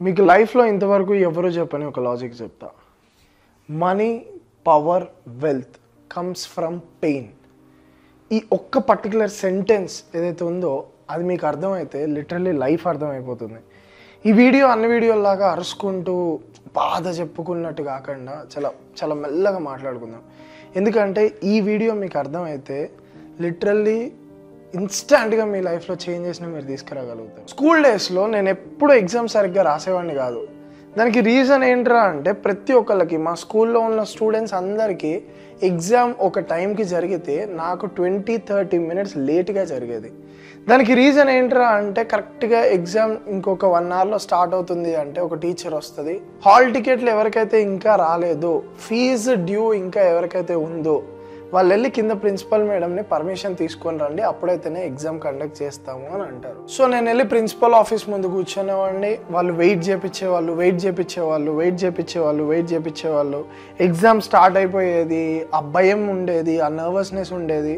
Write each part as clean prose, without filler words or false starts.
మీకు లైఫ్లో ఇంతవరకు ఎవరు చెప్పని ఒక లాజిక్ చెప్తా. Money, power, wealth comes from pain. ఈ ఒక్క పర్టికులర్ సెంటెన్స్ ఏదైతే ఉందో అది మీకు అర్థమైతే లిటరల్లీ లైఫ్ అర్థమైపోతుంది. ఈ వీడియో అన్ని వీడియోలాగా అరుచుకుంటూ బాధ చెప్పుకున్నట్టు కాకుండా చాలా చాలా మెల్లగా మాట్లాడుకుందాం. ఎందుకంటే ఈ వీడియో మీకు అర్థమైతే లిటరల్లీ ఇన్స్టాంట్గా మీ లైఫ్లో చేంజెస్ని మీరు తీసుకురాగలుగుతారు. స్కూల్ డేస్లో నేను ఎప్పుడు ఎగ్జామ్ సరిగ్గా రాసేవాడిని కాదు. దానికి రీజన్ ఏంట్రా అంటే ప్రతి ఒక్కళ్ళకి మా స్కూల్లో ఉన్న స్టూడెంట్స్ అందరికీ ఎగ్జామ్ ఒక టైంకి జరిగితే నాకు 20-30 minutes లేట్గా జరిగేది. దానికి రీజన్ ఏంట్రా అంటే కరెక్ట్గా ఎగ్జామ్ ఇంకొక 1 hourలో స్టార్ట్ అవుతుంది అంటే ఒక టీచర్ వస్తుంది, హాల్ టికెట్లు ఎవరికైతే ఇంకా రాలేదో, ఫీజు డ్యూ ఇంకా ఎవరికైతే ఉందో వాళ్ళు వెళ్ళి కింద ప్రిన్సిపల్ మేడంని పర్మిషన్ తీసుకొని రండి, అప్పుడైతేనే ఎగ్జామ్ కండక్ట్ చేస్తాము అని అంటారు. సో నేను వెళ్ళి ప్రిన్సిపల్ ఆఫీస్ ముందు కూర్చునేవాడిని. వాళ్ళు వెయిట్ చేయించేవాళ్ళు. ఎగ్జామ్ స్టార్ట్ అయిపోయేది, ఆ భయం ఉండేది, ఆ నర్వస్నెస్ ఉండేది.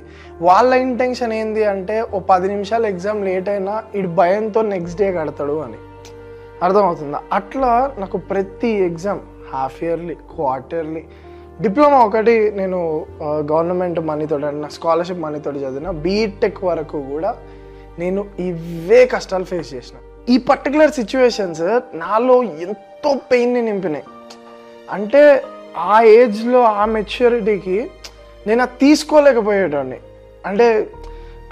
వాళ్ళ ఇంటెన్షన్ ఏంది అంటే ఓ 10 నిమిషాలు ఎగ్జామ్ లేట్ అయినా ఇటు భయంతో నెక్స్ట్ డే కడతాడు అని. అర్థమవుతుందా? అట్లా నాకు ప్రతి exam half yearly, quarterly, diploma ఒకటి నేను గవర్నమెంట్ మనీతో నా స్కాలర్షిప్ మనీతో చదివిన, బీటెక్ వరకు కూడా నేను ఇవే కష్టాలు ఫేస్ చేసిన. ఈ పర్టికులర్ సిచ్యువేషన్స్ నాలో ఎంతో పెయిన్ని నింపినాయి. అంటే ఆ ఏజ్లో ఆ మెచ్యూరిటీకి నేను అది తీసుకోలేకపోయేటండి. అంటే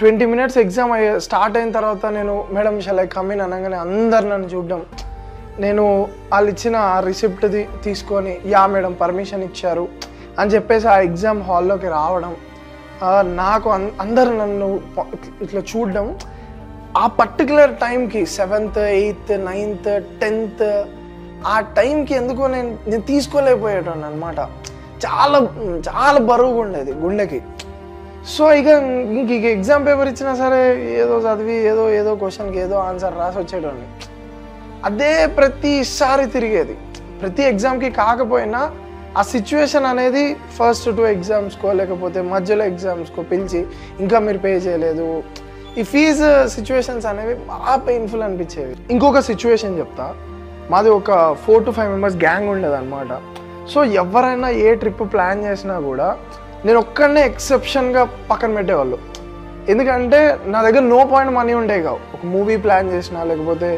20 minutes ఎగ్జామ్ స్టార్ట్ అయిన తర్వాత నేను madam shall I come in అనగానే అందరు నన్ను చూడడం, నేను వాళ్ళు ఇచ్చిన ఆ రిసిప్ట్ తీసుకొని యా మేడం పర్మిషన్ ఇచ్చారు అని చెప్పేసి ఆ ఎగ్జామ్ హాల్లోకి రావడం, నాకు అందరు నన్ను ఇట్లా చూడడం. ఆ పర్టికులర్ టైంకి 7th, 8th, 9th, 10th ఆ టైంకి ఎందుకో నేను తీసుకోలేకపోయేటాను అనమాట. చాలా చాలా బరువుగా ఉండేది గుండెకి. సో ఇక ఎగ్జామ్ పేపర్ ఇచ్చినా సరే ఏదో చదివి ఏదో క్వశ్చన్కి ఏదో ఆన్సర్ రాసి వచ్చేటోని. అదే ప్రతిసారి తిరిగేది. ప్రతి ఎగ్జామ్కి కాకపోయినా ఆ సిచ్యువేషన్ అనేది ఫస్ట్ 2 ఎగ్జామ్స్కో లేకపోతే మధ్యలో ఎగ్జామ్స్కో పిలిచి ఇంకా మీరు పే చేయలేదు, ఈ ఫీజు సిచ్యువేషన్స్ అనేవి బాగా పెయిన్ఫుల్ అనిపించేవి. ఇంకొక సిచ్యువేషన్ చెప్తా. మాది ఒక 4 to 5 members గ్యాంగ్ ఉండేది అనమాట. సో ఎవరైనా ఏ ట్రిప్ ప్లాన్ చేసినా కూడా నేను ఒక్కడనే ఎక్సెప్షన్గా పక్కన పెట్టేవాళ్ళు. ఎందుకంటే నా దగ్గర నో పాయింట్ మనీ ఉండేవి కావు. ఒక మూవీ ప్లాన్ చేసినా, లేకపోతే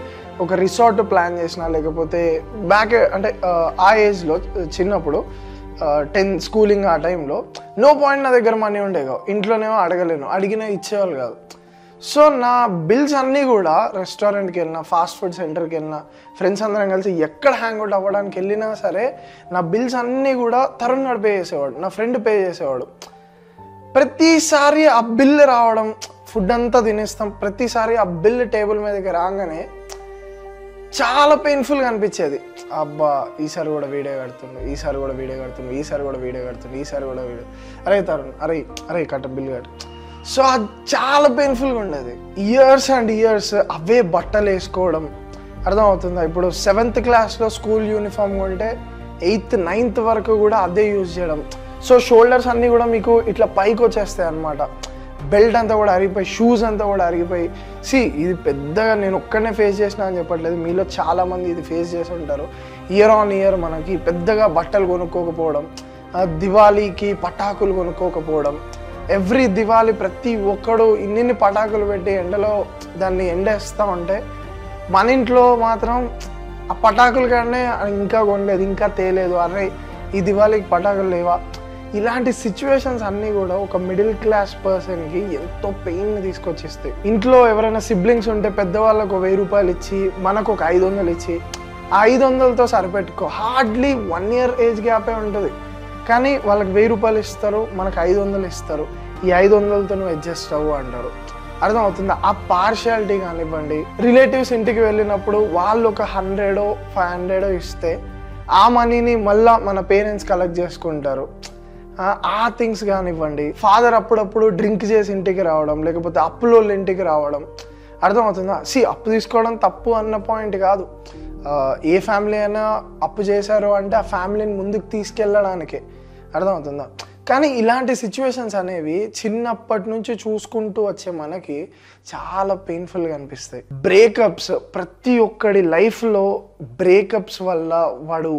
ఒక రిసార్ట్ ప్లాన్ చేసినా, లేకపోతే అంటే ఆ ఏజ్లో చిన్నప్పుడు 10th స్కూలింగ్ ఆ టైంలో నో పాయింట్ నా దగ్గర మనీ ఉండేవి కావు. ఇంట్లోనేమో అడగలేను, అడిగినా ఇచ్చేవాళ్ళు కాదు. సో నా బిల్స్ అన్నీ కూడా రెస్టారెంట్కి వెళ్ళినా, ఫాస్ట్ ఫుడ్ సెంటర్కి వెళ్ళినా, ఫ్రెండ్స్ అందరం కలిసి ఎక్కడ హ్యాంగ్అవుట్ అవ్వడానికి వెళ్ళినా సరే నా బిల్స్ అన్నీ కూడా తరుణ్ గారు పే చేసేవాడు, నా ఫ్రెండ్ పే చేసేవాడు. ప్రతిసారి ఆ బిల్ రావడం, ఫుడ్ అంతా తినేస్తాం, ప్రతిసారి ఆ బిల్ టేబుల్ మీదకి రాగానే చాలా పెయిన్ఫుల్గా అనిపించేది. అబ్బా ఈసారి కూడా వీడియో కడుతుంది, అరే తరుణ్ అరే కట్ట బిల్ కట్టు. సో అది చాలా పెయిన్ఫుల్గా ఉండేది. ఇయర్స్ అండ్ ఇయర్స్ అవే బట్టలు వేసుకోవడం. అర్థమవుతుందా? ఇప్పుడు 7th క్లాస్లో స్కూల్ యూనిఫామ్ కొంటే 8th, 9th వరకు కూడా అదే యూజ్ చేయడం. సో షోల్డర్స్ అన్నీ కూడా మీకు ఇట్లా పైకి వచ్చేస్తాయి అనమాట. బెల్ట్ అంతా కూడా అరిగిపోయి, షూస్ అంతా కూడా అరిగిపోయి. ఇది పెద్దగా నేను ఒక్కడనే ఫేస్ చేసిన అని చెప్పట్లేదు, మీలో చాలామంది ఇది ఫేస్ చేసి ఉంటారు. ఇయర్ ఆన్ ఇయర్ మనకి పెద్దగా బట్టలు కొనుక్కోకపోవడం, దివాళీకి పటాకులు కొనుక్కోకపోవడం. ఎవ్రీ దివాళీ ప్రతి ఒక్కడు ఇన్ని పటాకులు పెట్టి ఎండలో దాన్ని ఎండేస్తూ ఉంటే మన ఇంట్లో మాత్రం ఆ పటాకులు కానీ ఇంకా కొనలేదు, ఇంకా తేలేదు, అరే ఈ దివాళీకి పటాకులు లేవా. ఇలాంటి సిచ్యువేషన్స్ అన్నీ కూడా ఒక మిడిల్ క్లాస్ పర్సన్కి ఎంతో పెయిన్ని తీసుకొచ్చిస్తాయి. ఇంట్లో ఎవరైనా సిబ్లింగ్స్ ఉంటే పెద్దవాళ్ళకు 1000 రూపాయలు ఇచ్చి మనకు ఒక 500 ఇచ్చి ఆ 500తో సరిపెట్టుకో. హార్డ్లీ 1 year ఏజ్ గ్యాపే ఉంటుంది, కానీ వాళ్ళకి 1000 రూపాయలు ఇస్తారు, మనకు 500 ఇస్తారు. ఈ 500తో నువ్వు అడ్జస్ట్ అవ్వు అంటారు. అర్థమవుతుందా? ఆ పార్షియాలిటీ కానివ్వండి. రిలేటివ్స్ ఇంటికి వెళ్ళినప్పుడు వాళ్ళు ఒక 100 500 ఇస్తే ఆ మనీని మళ్ళీ మన పేరెంట్స్ కలెక్ట్ చేసుకుంటారు. ఆ థింగ్స్ కానివ్వండి. ఫాదర్ అప్పుడప్పుడు డ్రింక్ చేసి ఇంటికి రావడం, లేకపోతే అప్పులో ఇంటికి రావడం. అర్థమవుతుందా? అప్పు తీసుకోవడం తప్పు అన్న పాయింట్ కాదు. ఏ ఫ్యామిలీ అయినా అప్పు చేశారు అంటే ఆ ఫ్యామిలీని ముందుకు తీసుకెళ్ళడానికే. అర్థమవుతుందా? కానీ ఇలాంటి సిచ్యువేషన్స్ అనేవి చిన్నప్పటి నుంచి చూసుకుంటూ వచ్చే మనకి చాలా పెయిన్ఫుల్గా అనిపిస్తాయి. బ్రేకప్స్, ప్రతి ఒక్కడి లైఫ్లో బ్రేకప్స్ వల్ల వాడు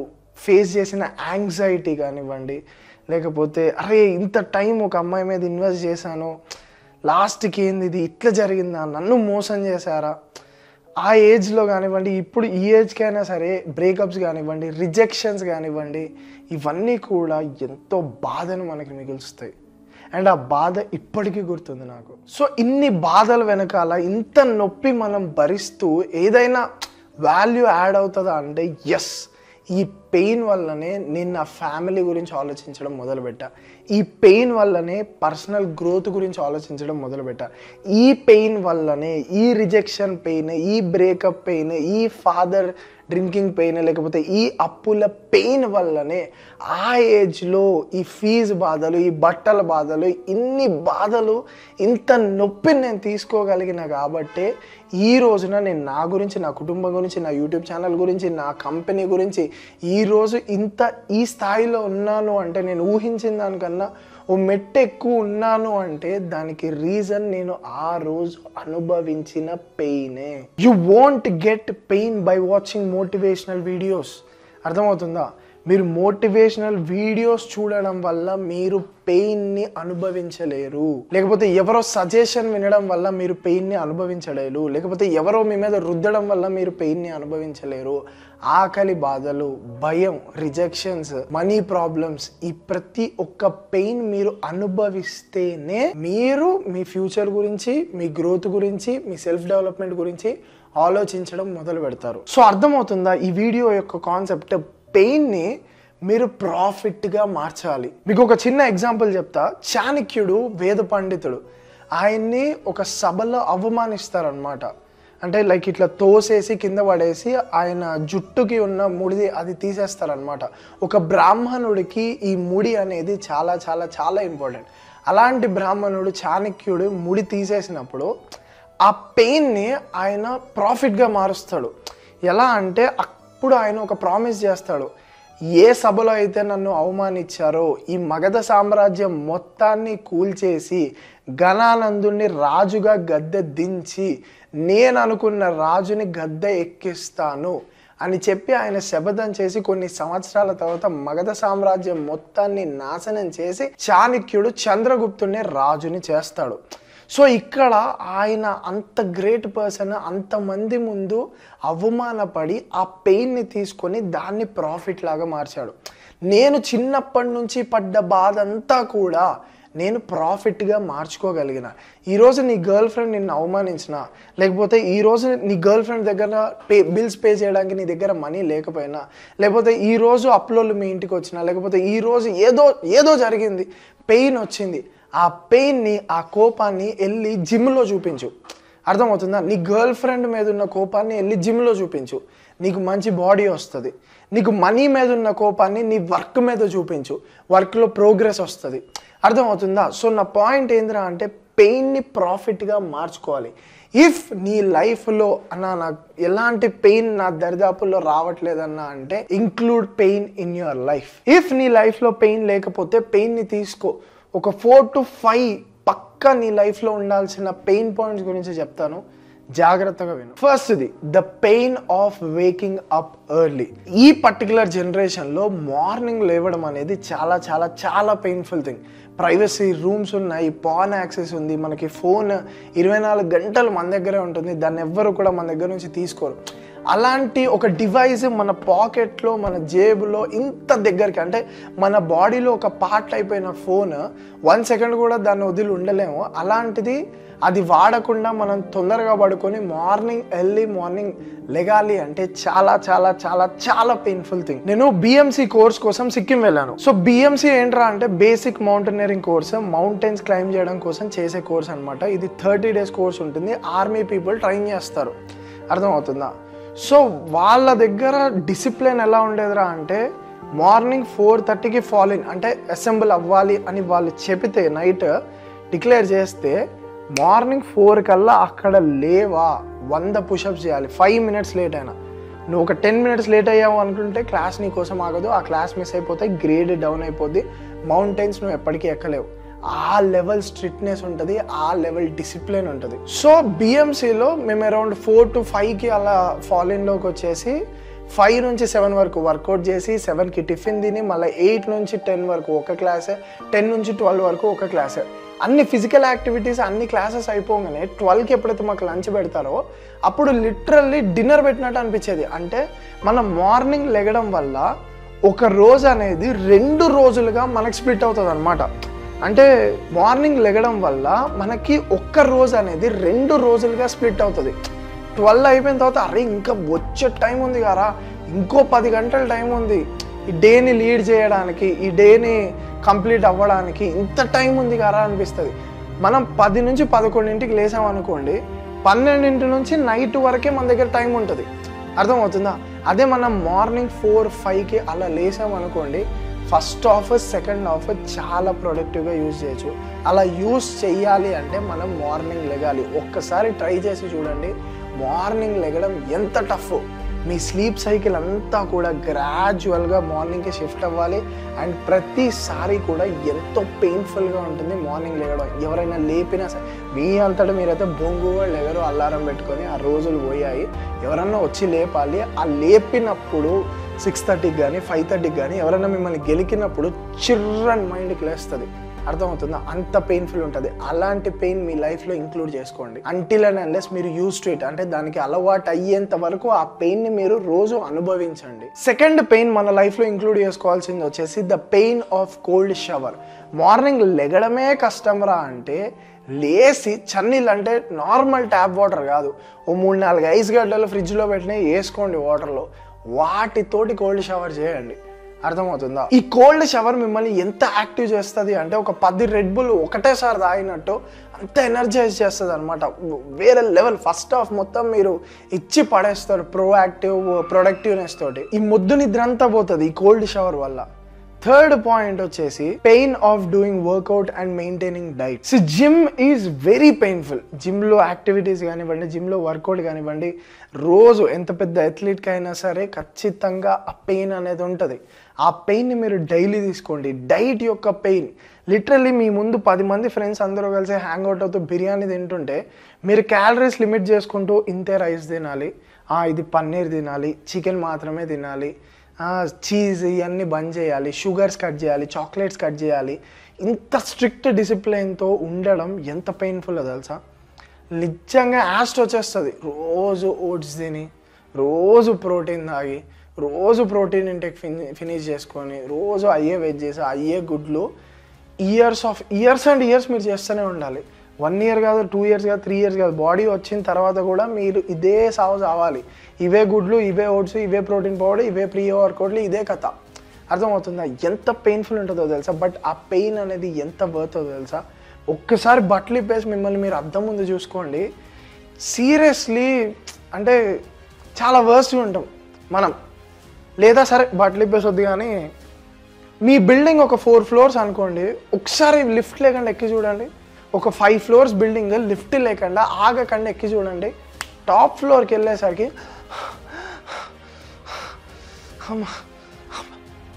ఫేస్ చేసిన యాంగ్జైటీ కానివ్వండి, లేకపోతే అరే ఇంత టైం ఒక అమ్మాయి మీద ఇన్వెస్ట్ చేశాను, లాస్ట్కి ఏంది ఇది ఇట్లా జరిగిందా, నన్ను మోసం చేశారా, ఆ ఏజ్లో కానివ్వండి, ఇప్పుడు ఈ ఏజ్కి అయినా సరే బ్రేకప్స్ కానివ్వండి, రిజెక్షన్స్ కానివ్వండి, ఇవన్నీ కూడా ఎంతో బాధను మనకి మిగులుస్తాయి. అండ్ ఆ బాధ ఇప్పటికీ గుర్తుంది నాకు. సో ఇన్ని బాధల వెనకాల ఇంత నొప్పి మనం భరిస్తూ ఏదైనా వాల్యూ యాడ్ అవుతుందా అంటే ఎస్, ఈ పెయిన్ వల్లనే నేను నా ఫ్యామిలీ గురించి ఆలోచించడం మొదలుపెట్టా. ఈ పెయిన్ వల్లనే పర్సనల్ గ్రోత్ గురించి ఆలోచించడం మొదలుపెట్టా. ఈ పెయిన్ వల్లనే, ఈ రిజెక్షన్ పెయిన్, ఈ బ్రేకప్ పెయిన్, ఈ ఫాదర్ డ్రింకింగ్ పెయిన్, లేకపోతే ఈ అప్పుల పెయిన్ వల్లనే ఆ ఏజ్లో ఈ ఫీజు బాధలు, ఈ బట్టల బాధలు, ఇన్ని బాధలు, ఇంత నొప్పిని నేను తీసుకోగలిగిన కాబట్టే ఈ రోజున నేను నా గురించి, నా కుటుంబం గురించి, నా యూట్యూబ్ ఛానల్ గురించి, నా కంపెనీ గురించి ఈరోజు ఇంత ఈ స్థాయిలో ఉన్నాను అంటే, నేను ఊహించిన దానికన్నా ఓ మెట్టు ఎక్కువ ఉన్నాను అంటే దానికి రీజన్ నేను ఆ రోజు అనుభవించిన పెయినే. You won't get pain by watching motivational videos. అర్థమవుతుందా? మీరు మోటివేషనల్ వీడియోస్ చూడడం వల్ల మీరు పెయిన్ని అనుభవించలేరు, లేకపోతే ఎవరో సజెషన్ వినడం వల్ల మీరు పెయిన్ని అనుభవించలేరు, లేకపోతే ఎవరో మీ మీద రుద్దడం వల్ల మీరు పెయిన్ని అనుభవించలేరు. ఆకలి బాధలు, భయం, రిజెక్షన్స్, మనీ ప్రాబ్లమ్స్, ఈ ప్రతి ఒక్క పెయిన్ మీరు అనుభవిస్తేనే మీరు మీ ఫ్యూచర్ గురించి, మీ గ్రోత్ గురించి, మీ సెల్ఫ్ డెవలప్మెంట్ గురించి ఆలోచించడం మొదలు పెడతారు. సో అర్థమవుతుందా ఈ వీడియో యొక్క కాన్సెప్ట్? పెయిన్ని మీరు ప్రాఫిట్గా మార్చాలి. మీకు ఒక చిన్న ఎగ్జాంపుల్ చెప్తా. చాణక్యుడు వేద పండితుడు, ఆయన్ని ఒక సభలో అవమానిస్తారనమాట. అంటే లైక్ ఇట్లా తోసేసి కింద పడేసి ఆయన జుట్టుకి ఉన్న ముడి అది తీసేస్తారనమాట. ఒక బ్రాహ్మణుడికి ఈ ముడి అనేది చాలా చాలా చాలా ఇంపార్టెంట్. అలాంటి బ్రాహ్మణుడు చాణక్యుడు ముడి తీసేసినప్పుడు ఆ పెయిన్ని ఆయన ప్రాఫిట్గా మారుస్తాడు. ఎలా అంటే అప్పుడు ఆయన ఒక ప్రామిస్ చేస్తాడు, ఏ సభలో అయితే నన్ను అవమానించారో ఈ మగధ సామ్రాజ్యం మొత్తాన్ని కూల్చేసి గణానందుని రాజుగా గద్దె దించి నేను అనుకున్న రాజుని గద్దె ఎక్కిస్తాను అని చెప్పి ఆయన శపథం చేసి కొన్ని సంవత్సరాల తర్వాత మగధ సామ్రాజ్యం మొత్తాన్ని నాశనం చేసి చాణక్యుడు చంద్రగుప్తుని రాజుని చేస్తాడు. సో ఇక్కడ ఆయన అంత గ్రేట్ పర్సన్, అంతమంది ముందు అవమానపడి ఆ పెయిన్ని తీసుకొని దాన్ని ప్రాఫిట్ లాగా మార్చాడు. నేను చిన్నప్పటి నుంచి పడ్డ బాధ అంతా కూడా నేను ప్రాఫిట్గా మార్చుకోగలిగిన. ఈరోజు నీ గర్ల్ ఫ్రెండ్ నిన్ను అవమానించిన, లేకపోతే ఈరోజు నీ గర్ల్ ఫ్రెండ్ దగ్గర బిల్స్ పే చేయడానికి నీ దగ్గర మనీ లేకపోయినా, లేకపోతే ఈరోజు అప్లోలు మీ ఇంటికి వచ్చినా, లేకపోతే ఈరోజు ఏదో జరిగింది, పెయిన్ వచ్చింది, ఆ పెయిన్ని, ఆ కోపాన్ని వెళ్ళి జిమ్లో చూపించు. అర్థమవుతుందా? నీ గర్ల్ ఫ్రెండ్ మీద ఉన్న కోపాన్ని వెళ్ళి జిమ్లో చూపించు, నీకు మంచి బాడీ వస్తుంది. నీకు మనీ మీద ఉన్న కోపాన్ని నీ వర్క్ మీద చూపించు, వర్క్లో ప్రోగ్రెస్ వస్తుంది. అర్థమవుతుందా? సో నా పాయింట్ ఏంద్రా అంటే పెయిన్ని ప్రాఫిట్గా మార్చుకోవాలి. ఇఫ్ నీ లైఫ్లో నాకు ఎలాంటి పెయిన్ నా దరిదాపుల్లో రావట్లేదన్నా అంటే include pain in your life. If నీ లైఫ్లో పెయిన్ లేకపోతే పెయిన్ని తీసుకో. ఒక 4 to 5 పక్కా నీ లైఫ్లో ఉండాల్సిన పెయిన్ పాయింట్స్ గురించి చెప్తాను, జాగ్రత్తగా విను. ఫస్ట్ది the pain of waking up early. ఈ పర్టికులర్ జనరేషన్లో మార్నింగ్ లేవడం అనేది చాలా చాలా చాలా పెయిన్ఫుల్ థింగ్. ప్రైవసీ రూమ్స్ ఉన్నాయి, పాన్ యాక్సెస్ ఉంది, మనకి ఫోన్ 24 గంటలు మన దగ్గరే ఉంటుంది, దాన్ని ఎవ్వరు కూడా మన దగ్గర నుంచి తీసుకోరు. అలాంటి ఒక డివైస్ మన పాకెట్లో, మన జేబులో ఇంత దగ్గరికి, అంటే మన బాడీలో ఒక పార్ట్ అయిపోయిన ఫోన్ 1 సెకండ్ కూడా దాన్ని వదిలి ఉండలేము. అలాంటిది అది వాడకుండా మనం తొందరగా పడుకొని ఎర్లీ మార్నింగ్ లెగాలి అంటే చాలా చాలా చాలా చాలా పెయిన్ఫుల్ థింగ్. నేను BMC కోర్స్ కోసం సిక్కిం వెళ్ళాను. సో BMC ఏంట్రా అంటే basic mountaineering course, mountains climb చేయడం కోసం చేసే కోర్స్ అనమాట. ఇది 30 days కోర్స్ ఉంటుంది. ఆర్మీ పీపుల్ ట్రైన్ చేస్తారు. అర్థమవుతుందా? సో వాళ్ళ దగ్గర డిసిప్లిన్ ఎలా ఉండేదిరా అంటే మార్నింగ్ 4:30కి ఫాలిన్ అంటే అసెంబుల్ అవ్వాలి అని వాళ్ళు చెబితే, నైట్ డిక్లేర్ చేస్తే మార్నింగ్ 4 కల్లా అక్కడ లేవా 100 పుషప్స్ చేయాలి. 5 minutes లేట్ అయినా నువ్వు ఒక 10 minutes లేట్ అయ్యావు అనుకుంటే క్లాస్ నీ కోసం ఆగదు, ఆ క్లాస్ మిస్ అయిపోతే గ్రేడ్ డౌన్ అయిపోద్ది, మౌంటైన్స్ నువ్వు ఎప్పటికీ ఎక్కలేవు. ఆ లెవెల్ స్ట్రిక్ట్నెస్ ఉంటుంది, ఆ లెవెల్ డిసిప్లిన్ ఉంటుంది. సో బిఎంసీలో మేము అరౌండ్ 4 to 5కి అలా ఫాలిన్లోకి వచ్చేసి 5 నుంచి 7 వరకు వర్కౌట్ చేసి 7కి టిఫిన్ తిని మళ్ళీ 8 నుంచి 10 వరకు ఒక క్లాసే, 10 నుంచి 12 వరకు ఒక క్లాసే. అన్ని ఫిజికల్ యాక్టివిటీస్ అన్ని క్లాసెస్ అయిపోగానే 12కి ఎప్పుడైతే మాకు లంచ్ పెడతారో అప్పుడు లిటరల్లీ డిన్నర్ పెట్టినట్టు అనిపించేది. అంటే మనం మార్నింగ్ లెగడం వల్ల ఒక రోజు అనేది 2 రోజులుగా మనకి స్ప్లిట్ అవుతుంది అనమాట. అంటే మార్నింగ్ లెగడం వల్ల మనకి ఒక్క రోజు అనేది 2 రోజులుగా స్ప్లిట్ అవుతుంది. 12 అయిపోయిన తర్వాత అరే ఇంకా వచ్చే టైం ఉంది కదా, ఇంకో 10 గంటల టైం ఉంది ఈ డేని లీడ్ చేయడానికి, ఈ డేని కంప్లీట్ అవ్వడానికి, ఇంత టైం ఉంది కదా అనిపిస్తుంది. మనం 10 నుంచి 11ంటికి లేసామనుకోండి, 12 నుంచి నైట్ వరకే మన దగ్గర టైం ఉంటుంది. అర్థమవుతుందా? అదే మనం మార్నింగ్ 4, 5కి అలా లేసామనుకోండి, ఫస్ట్ హాఫ్ సెకండ్ హాఫ్ చాలా ప్రొడక్టివ్గా యూజ్ చేయొచ్చు. అలా యూజ్ చేయాలి అంటే మనం మార్నింగ్ లెగాలి. ఒక్కసారి ట్రై చేసి చూడండి, మార్నింగ్ లెగడం ఎంత టఫ్. మీ స్లీప్ సైకిల్ అంతా కూడా గ్రాడ్యువల్గా మార్నింగ్కి షిఫ్ట్ అవ్వాలి. అండ్ ప్రతిసారి కూడా ఎంతో పెయిన్ఫుల్గా ఉంటుంది మార్నింగ్ లెగడం. ఎవరైనా లేపినా సరే మీ అంతటా మీరైతే బొంగుగా లెగరు, అలారం పెట్టుకొని ఆ రోజులు పోయాయి. ఎవరన్నా వచ్చి లేపాలి. ఆ లేపినప్పుడు 6:30కి కానీ 5:30కి కానీ ఎవరైనా మిమ్మల్ని గెలికినప్పుడు చిర్రని మైండ్కి లేస్తుంది. అర్థమవుతుందా? అంత పెయిన్ఫుల్ ఉంటుంది. అలాంటి పెయిన్ మీ లైఫ్లో ఇంక్లూడ్ చేసుకోండి. అంటిల్ అండ్ అన్లెస్ మీరు యూజ్ టు ఇట్, అంటే దానికి అలవాటు అయ్యేంత వరకు ఆ పెయిన్ని మీరు రోజు అనుభవించండి. సెకండ్ పెయిన్ మన లైఫ్లో ఇంక్లూడ్ చేసుకోవాల్సింది వచ్చేసి the pain of cold shower. Morning లెగడమే కష్టం రా అంటే లేసి చన్నీళ్ళు, అంటే నార్మల్ ట్యాప్ వాటర్ కాదు, ఓ 3-4 ఐస్ గడ్డలు ఫ్రిడ్జ్లో పెట్టినా వేసుకోండి వాటర్లో, వాటితోటి కోల్డ్ షవర్ చేయండి. అర్థమవుతుందా? ఈ కోల్డ్ షవర్ మిమ్మల్ని ఎంత యాక్టివ్ చేస్తుంది అంటే ఒక 10 రెడ్ బుల్ ఒకటేసారి తాగినట్టు అంత ఎనర్జైజ్ చేస్తుంది అనమాట. వేరే లెవెల్. ఫస్ట్ హాఫ్ మొత్తం మీరు ఇచ్చి పడేస్తారు ప్రొడక్టివ్నెస్ తోటి. ఈ ముద్దు నిద్ర అంతా పోతుంది ఈ కోల్డ్ షవర్ వల్ల. థర్డ్ పాయింట్ వచ్చేసి pain of doing workout and maintaining diet. So gym is very painful. జిమ్లో యాక్టివిటీస్ కానివ్వండి, జిమ్లో వర్కౌట్ కానివ్వండి, రోజు ఎంత పెద్ద అథ్లీట్కి అయినా సరే ఖచ్చితంగా ఆ పెయిన్ అనేది ఉంటుంది. ఆ పెయిన్ని మీరు డైలీ తీసుకోండి. డైట్ యొక్క పెయిన్ లిటరల్లీ మీ ముందు 10 మంది ఫ్రెండ్స్ అందరూ కలిసి హ్యాంగ్ అవుట్ అవుతూ బిర్యానీ తింటుంటే మీరు క్యాలరీస్ లిమిట్ చేసుకుంటూ ఇంతే రైస్ తినాలి, ఇది పన్నీర్ తినాలి, చికెన్ మాత్రమే తినాలి, చీజ్ ఇవన్నీ బంద్ చేయాలి, షుగర్స్ కట్ చేయాలి, చాక్లెట్స్ కట్ చేయాలి. ఇంత స్ట్రిక్ట్ డిసిప్లిన్తో ఉండడం ఎంత పెయిన్ఫుల్లో తెలుసా? నిజంగా యాస్ట్ వచ్చేస్తుంది. రోజు ఓట్స్ తిని, రోజు ప్రోటీన్ తాగి, రోజు ప్రోటీన్ ఇంటేక్ ఫినిష్ చేసుకొని, రోజు అయ్యే వెజ్ చేసి, అయ్యే గుడ్లు ఇయర్స్ అండ్ ఇయర్స్ మీరు చేస్తూనే ఉండాలి. 1 year కాదు, 2 years కాదు, 3 years కాదు. బాడీ వచ్చిన తర్వాత కూడా మీరు ఇదే సాగు కావాలి. ఇవే గుడ్లు, ఇవే ఓట్స్, ఇవే ప్రోటీన్ పౌడర్, ఇవే ప్రీ వర్కౌట్లు, ఇదే కథ. అర్థమవుతుందా? ఎంత పెయిన్ఫుల్ ఉంటుందో తెలుసా? బట్ ఆ పెయిన్ అనేది ఎంత వర్త్ తెలుసా? ఒక్కసారి బట్టలు ఇప్పేసి మిమ్మల్ని మీరు అద్దం ముందు చూసుకోండి. సీరియస్లీ అంటే చాలా వర్స్ట్గా ఉంటాం మనం. లేదా సరే బట్టలు ఇప్పేసి వద్దు, కానీ మీ బిల్డింగ్ ఒక 4 floors అనుకోండి, ఒకసారి లిఫ్ట్ లేకుండా ఎక్కి చూడండి. ఒక 5 floors బిల్డింగ్ లిఫ్ట్ లేకుండా ఆగకుండా ఎక్కి చూడండి. టాప్ ఫ్లోర్కి వెళ్ళేసరికి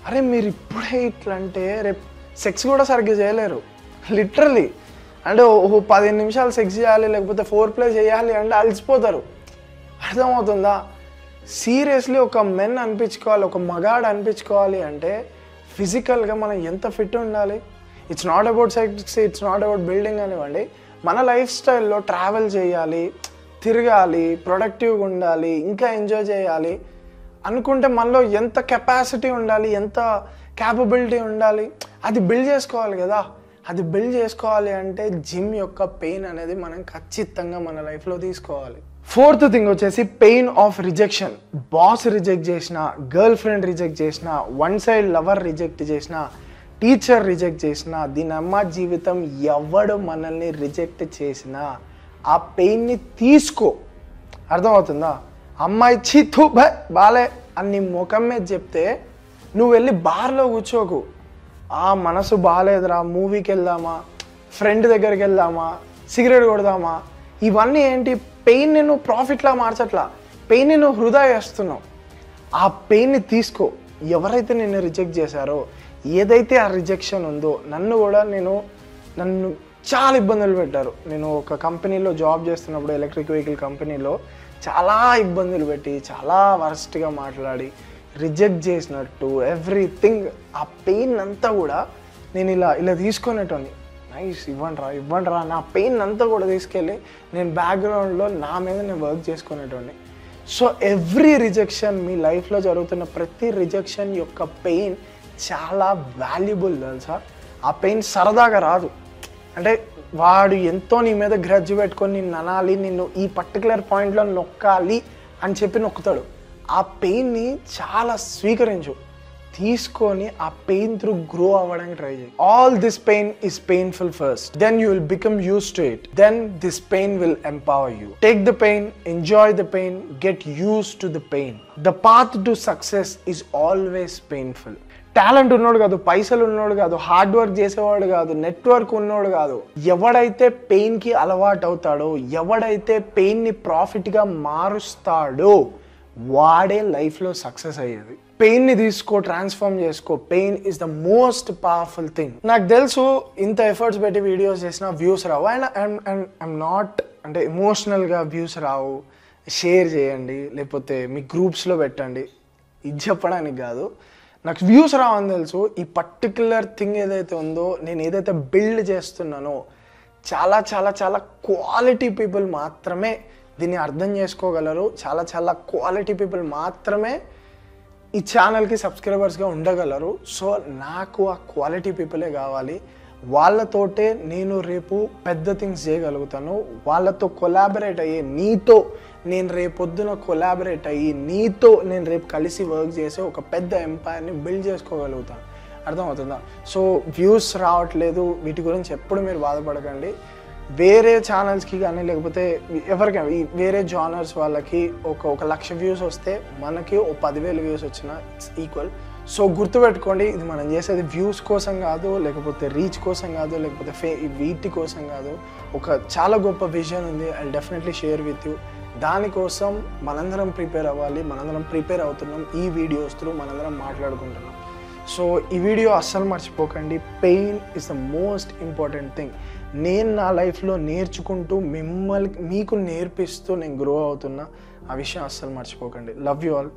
అరే మీరు ఇప్పుడే ఇట్లా అంటే రేపు సెక్స్ కూడా సరిగ్గా చేయలేరు లిటరలీ. అంటే 15 నిమిషాలు సెక్స్ చేయాలి, లేకపోతే 4 చేయాలి అంటే అలసిపోతారు. అర్థమవుతుందా? సీరియస్లీ ఒక మెన్ అనిపించుకోవాలి, ఒక మగాడు అనిపించుకోవాలి అంటే ఫిజికల్గా మనం ఎంత ఫిట్ ఉండాలి. It's not about sex, it's not about building అనివ్వండి. మన లైఫ్ స్టైల్లో ట్రావెల్ చేయాలి, తిరగాలి, ప్రొడక్టివ్గా ఉండాలి, ఇంకా ఎంజాయ్ చేయాలి అనుకుంటే మనలో ఎంత కెపాసిటీ ఉండాలి, ఎంత క్యాపబిలిటీ ఉండాలి, అది బిల్డ్ చేసుకోవాలి కదా. అది బిల్డ్ చేసుకోవాలి అంటే జిమ్ యొక్క పెయిన్ అనేది మనం ఖచ్చితంగా మన లైఫ్లో తీసుకోవాలి. ఫోర్త్ థింగ్ వచ్చేసి pain of rejection. Boss reject చేసిన, గర్ల్ ఫ్రెండ్ రిజెక్ట్ చేసిన, వన్ సైడ్ లవర్ రిజెక్ట్ చేసిన, టీచర్ రిజెక్ట్ చేసిన, దీని అమ్మ జీవితం ఎవడు మనల్ని రిజెక్ట్ చేసినా ఆ పెయిన్ని తీసుకో. అర్థమవుతుందా? అమ్మాయి చీతూ బాలే అని ముఖం మీద చెప్తే నువ్వు వెళ్ళి బార్లో కూర్చోకు. మనసు బాగాలేదురా, మూవీకి వెళ్దామా, ఫ్రెండ్ దగ్గరికి వెళ్దామా, సిగరెట్ కొడదామా, ఇవన్నీ ఏంటి? పెయిన్ని నువ్వు ప్రాఫిట్లా మార్చట్లా, పెయిన్ని నువ్వు వృధా చేస్తున్నావు. ఆ పెయిన్ని తీసుకో. ఎవరైతే నిన్ను రిజెక్ట్ చేశారో, ఏదైతే ఆ రిజెక్షన్ ఉందో, నన్ను చాలా ఇబ్బందులు పెట్టారు. నేను ఒక కంపెనీలో జాబ్ చేస్తున్నప్పుడు, ఎలక్ట్రిక్ వెహికల్ కంపెనీలో చాలా ఇబ్బందులు పెట్టి, చాలా వరస్ట్గా మాట్లాడి, రిజెక్ట్ చేసినట్టు ఎవ్రీథింగ్. ఆ పెయిన్ అంతా కూడా నేను ఇలా తీసుకునేటోని. నైస్, ఇవ్వండిరా నా పెయిన్ అంతా కూడా తీసుకెళ్ళి నేను బ్యాక్గ్రౌండ్లో నా మీద నేను వర్క్ చేసుకునేటోని. సో ఎవ్రీ రిజెక్షన్, మీ లైఫ్లో జరుగుతున్న ప్రతి రిజెక్షన్ యొక్క పెయిన్ చాలా వాల్యుబుల్ తెలుసా. ఆ పెయిన్ సరదాగా రాదు. అంటే వాడు ఎంతో నీ మీద గ్రడ్జ్ పెట్టుకొని నిన్ను అనాలి, నిన్ను ఈ పర్టికులర్ పాయింట్లో నొక్కాలి అని చెప్పి నొక్కుతాడు. ఆ పెయిన్ని చాలా స్వీకరించు, తీసుకొని ఆ పెయిన్ త్రూ గ్రో అవ్వడానికి ట్రై చేయి. All this pain is painful first, then you will become used to it, then this pain will empower you. Take the pain, enjoy the pain, get used to the pain. The path to success is always painful. Talent ఉన్నోడు కాదు, పైసలు ఉన్నోడు కాదు, hard work చేసేవాడు కాదు, network ఉన్నోడు కాదు, ఎవడైతే పెయిన్కి అలవాటు అవుతాడో, ఎవడైతే పెయిన్ని ప్రాఫిట్గా మారుస్తాడో వాడే లైఫ్లో సక్సెస్ అయ్యేది. పెయిన్ని తీసుకో, ట్రాన్స్ఫార్మ్ చేసుకో. Pain is the most powerful thing. నాకు తెలుసు ఇంత ఎఫర్ట్స్ పెట్టి వీడియోస్ చేసిన views Rao, and I'm not, అంటే ఎమోషనల్గా వ్యూస్ రావు. షేర్ చేయండి, లేకపోతే మీ గ్రూప్స్లో పెట్టండి, ఇది చెప్పడానికి కాదు. నాకు వ్యూస్ రావని తెలుసు. ఈ పర్టిక్యులర్ థింగ్ ఏదైతే ఉందో, నేను ఏదైతే బిల్డ్ చేస్తున్నానో, చాలా చాలా చాలా క్వాలిటీ పీపుల్ మాత్రమే దీన్ని అర్థం చేసుకోగలరు. చాలా చాలా క్వాలిటీ పీపుల్ మాత్రమే ఈ ఛానల్కి సబ్స్క్రైబర్స్గా ఉండగలరు. సో నాకు ఆ క్వాలిటీ పీపులే కావాలి. వాళ్ళతోటే నేను రేపు పెద్ద థింగ్స్ చేయగలుగుతాను. వాళ్ళతో కొలాబరేట్ అయ్యే, నీతో నేను రేపొద్దున కొలాబరేట్ అయ్యి, నీతో నేను రేపు కలిసి వర్క్ చేసి ఒక పెద్ద ఎంపైర్ని బిల్డ్ చేసుకోగలుగుతాను. అర్థమవుతుందా? సో వ్యూస్ రావట్లేదు, వీటి గురించి ఎప్పుడు మీరు బాధపడకండి. వేరే ఛానల్స్కి కానీ, లేకపోతే ఎవరికైనా వేరే జానర్స్ వాళ్ళకి ఒక 1,00,000 వ్యూస్ వస్తే మనకి 10,000 వ్యూస్ వచ్చినా ఇట్స్ ఈక్వల్. సో గుర్తుపెట్టుకోండి, ఇది మనం చేసేది వ్యూస్ కోసం కాదు, లేకపోతే రీచ్ కోసం కాదు, లేకపోతే వీటి కోసం కాదు. ఒక చాలా గొప్ప విజన్ ఉంది. I definitely share with you. దానికోసం మనందరం ప్రిపేర్ అవ్వాలి. మనందరం ప్రిపేర్ అవుతున్నాం. ఈ వీడియోస్ త్రూ మనందరం మాట్లాడుకుంటున్నాం. సో ఈ వీడియో అస్సలు మర్చిపోకండి. Pain is the most important thing. నేను నా లైఫ్లో నేర్చుకుంటూ మీకు నేర్పిస్తూ నేను గ్రో అవుతున్నా. ఆ విషయం అస్సలు మర్చిపోకండి. Love you all.